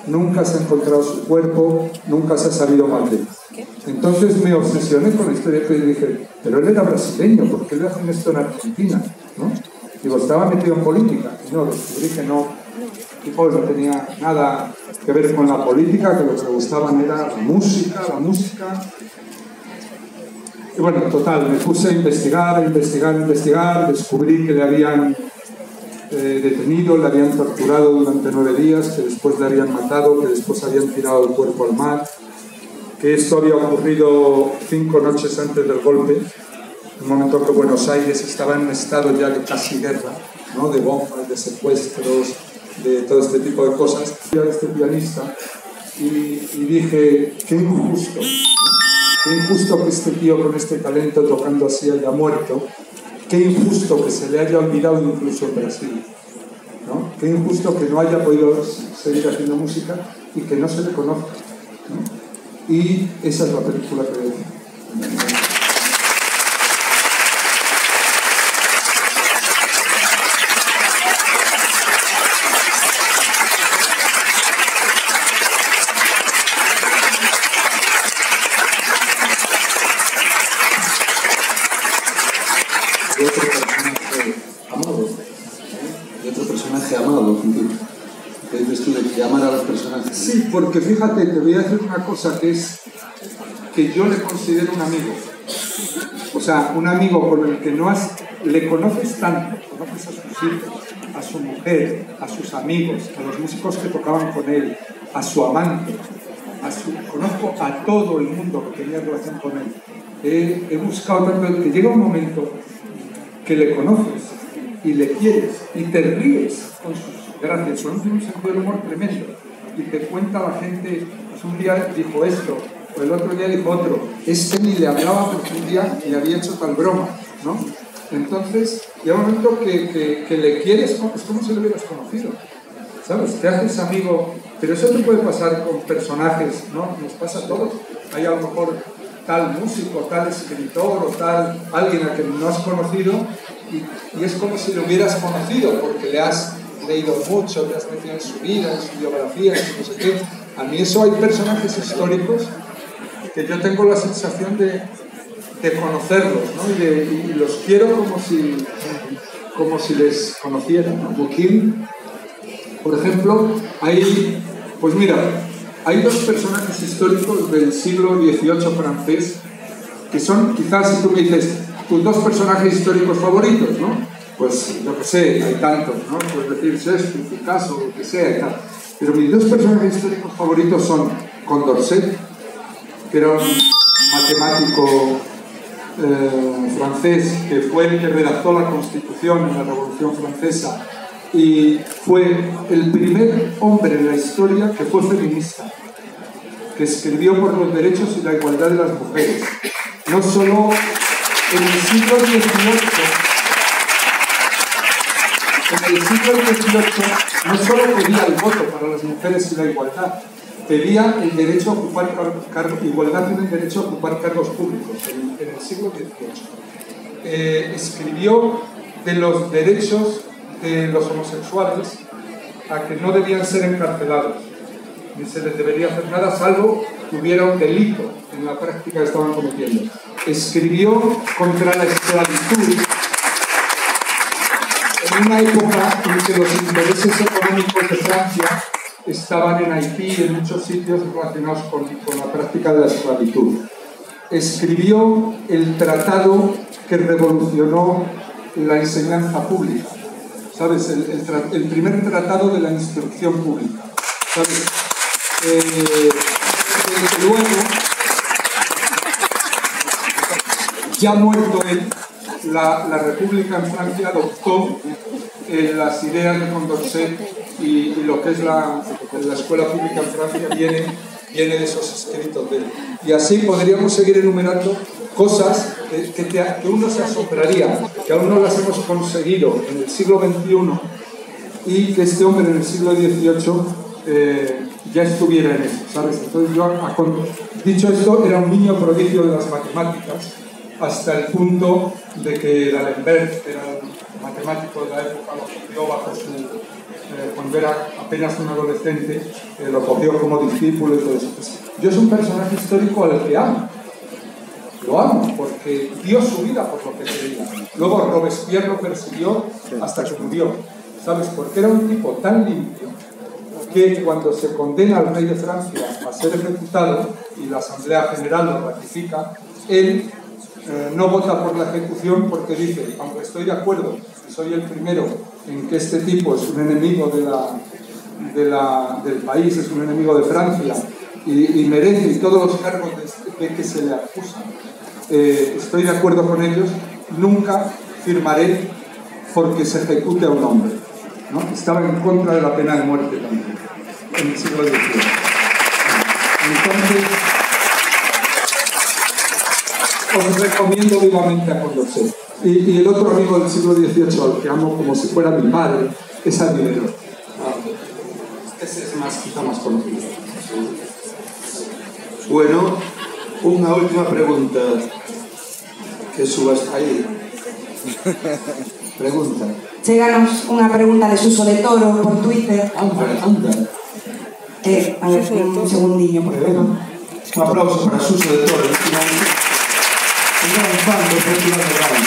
Nunca se ha encontrado su cuerpo, nunca se ha sabido más de él. Entonces me obsesioné con la historia y dije, pero él era brasileño, ¿por qué le hacen esto en Argentina? ¿No? Digo, estaba metido en política. Y no, descubrí que no. Y pues no tenía nada que ver con la política, que lo que le gustaban era la música. Y bueno, total, me puse a investigar, descubrí que le habían detenido, le habían torturado durante 9 días, que después le habían matado, que después habían tirado el cuerpo al mar, que esto había ocurrido 5 noches antes del golpe, en un momento que Buenos Aires estaba en un estado ya de casi guerra, ¿no? De bombas, de secuestros, de todo este tipo de cosas. Fui a este pianista y dije, qué injusto, ¿no? Qué injusto que este tío con este talento tocando así haya muerto. Qué injusto que se le haya olvidado incluso en Brasil, ¿no? Qué injusto que no haya podido seguir haciendo música y que no se le conozca, ¿no? Y esa es la película que veo. Sí, porque fíjate, te voy a decir una cosa, que es que yo le considero un amigo. O sea, un amigo con el que le conoces tanto, conoces a sus hijos, a su mujer, a sus amigos, a los músicos que tocaban con él, a su amante, conozco a todo el mundo que tenía relación con él. He buscado tanto que llega un momento que le conoces y le quieres y te ríes con sus gracias. Son un sentido del humor tremendo. Y te cuenta la gente, pues un día dijo esto, o el otro día dijo otro. Este ni le hablaba porque un día le había hecho tal broma, ¿no? Entonces, llega un momento que le quieres, es como si lo hubieras conocido, ¿sabes? Te haces amigo, pero eso te puede pasar con personajes, ¿no? Nos pasa a todos. Hay a lo mejor tal músico, tal escritor o tal alguien a quien no has conocido y es como si lo hubieras conocido porque le has leído mucho, te has metido en su vida, en su biografía, en no sé qué. A mí eso hay personajes históricos que yo tengo la sensación de conocerlos, ¿no? Y los quiero como si les conociera, ¿no? Boukine, por ejemplo, pues mira, hay 2 personajes históricos del siglo XVIII francés que son, quizás si tú me dices, tus 2 personajes históricos favoritos, ¿no? Pues yo que sé, hay tantos, ¿no? Puedes decir Shakespeare, Picasso, lo que sea y tal. Pero mis 2 personajes históricos favoritos son Condorcet, que era un matemático francés que fue el que redactó la Constitución en la Revolución Francesa y fue el primer hombre en la historia que fue feminista, que escribió por los derechos y la igualdad de las mujeres. No solo en el siglo XVIII, no solo pedía el voto para las mujeres y la igualdad, pedía el derecho a ocupar igualdad en el derecho a ocupar cargos públicos en el siglo XVIII. Escribió de los derechos de los homosexuales a que no debían ser encarcelados, ni se les debería hacer nada salvo que hubiera un delito en la práctica que estaban cometiendo. Escribió contra la esclavitud en una época en que los intereses económicos de Francia estaban en Haití y en muchos sitios relacionados con la práctica de la esclavitud. Escribió el tratado que revolucionó la enseñanza pública, ¿sabes? El primer tratado de la instrucción pública, ¿sabes? Luego, ya muerto él, la República en Francia adoptó las ideas de Condorcet y lo que es la escuela pública en Francia viene de esos escritos de él. Y así podríamos seguir enumerando cosas que uno se asombraría, que aún no las hemos conseguido en el siglo XXI y que este hombre en el siglo XVIII ya estuviera en eso, ¿sabes? Entonces yo, dicho esto, era un niño prodigio de las matemáticas hasta el punto de que D'Alembert, que era el matemático de la época, lo estudió bajo cuando era apenas un adolescente, lo cogió como discípulo y todo eso. Pues yo es un personaje histórico al que amo. Lo amo, porque dio su vida por lo que creía. Luego Robespierre lo persiguió hasta que murió, ¿sabes? Porque era un tipo tan limpio que cuando se condena al rey de Francia a ser ejecutado y la Asamblea General lo ratifica, él no vota por la ejecución porque dice, aunque estoy de acuerdo, soy el primero en que este tipo es un enemigo del país, es un enemigo de Francia y merece todos los cargos de que se le acusan, estoy de acuerdo con ellos, nunca firmaré porque se ejecute a un hombre, ¿no? Estaba en contra de la pena de muerte también, en el siglo XIX. Entonces, os recomiendo vivamente a Condorcet. Y el otro amigo del siglo XVIII, al que amo como si fuera mi padre, es Diderot. Ese es quizá más conocido. Bueno, unha última pregunta. Que subas aí. Pregunta. Cheganos unha pregunta de Suso de Toro por Twitter. Anda. A ver, un segundillo, por favor. Un aplauso para Suso de Toro. Un gran fan do Festival de Granada.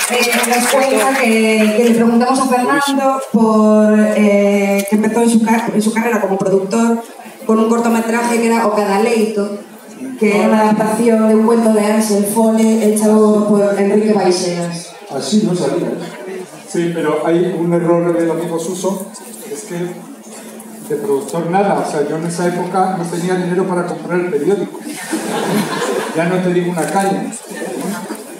Nos cuenta que le preguntamos a Fernando por que empezó en su carrera como productor con un cortometraje que era O Cadaleito, que era una adaptación de un cuento de Ansel Fole hecho por Enrique Baixeras. Así no sabía. Sí, pero hay un error del amigo Suso, es que de productor nada, o sea, yo en esa época no tenía dinero para comprar el periódico. Ya no te digo una caña.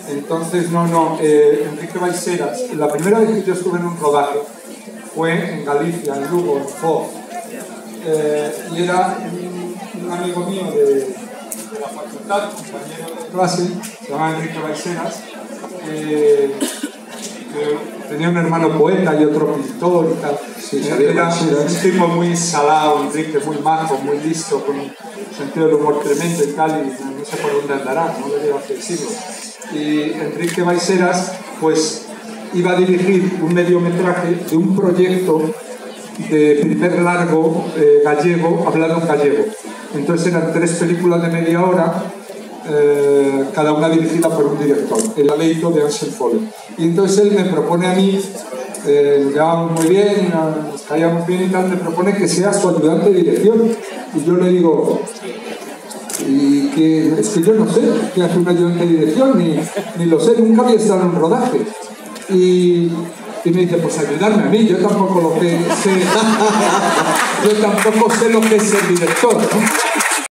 Entonces, Enrique Baixeras, la primera vez que yo estuve en un rodaje fue en Galicia, en Lugo, en Foz, y era un amigo mío de la facultad, compañero de clase, se llama Enrique Baixeras, que tenía un hermano poeta y otro pintor y tal. Sí, era un tipo muy salado, Enrique, muy majo, muy listo, con un sentido del humor tremendo y tal, y no sé por dónde andará, no le lleva hace siglos. Y Enrique Baixeras pues iba a dirigir un mediometraje de un proyecto de primer largo gallego, hablado en gallego. Entonces eran 3 películas de media hora, cada una dirigida por un director, El Aleito de Ansel Fole. Y entonces él me propone a mí, nos llevábamos muy bien, nos caíamos bien y tal, me propone que sea su ayudante de dirección. Y yo le digo, y que es que yo no sé qué hace un ayudante de dirección, ni lo sé, nunca había estado en un rodaje. Y me dice, pues ayudarme a mí, yo tampoco sé lo que es ser director, ¿no?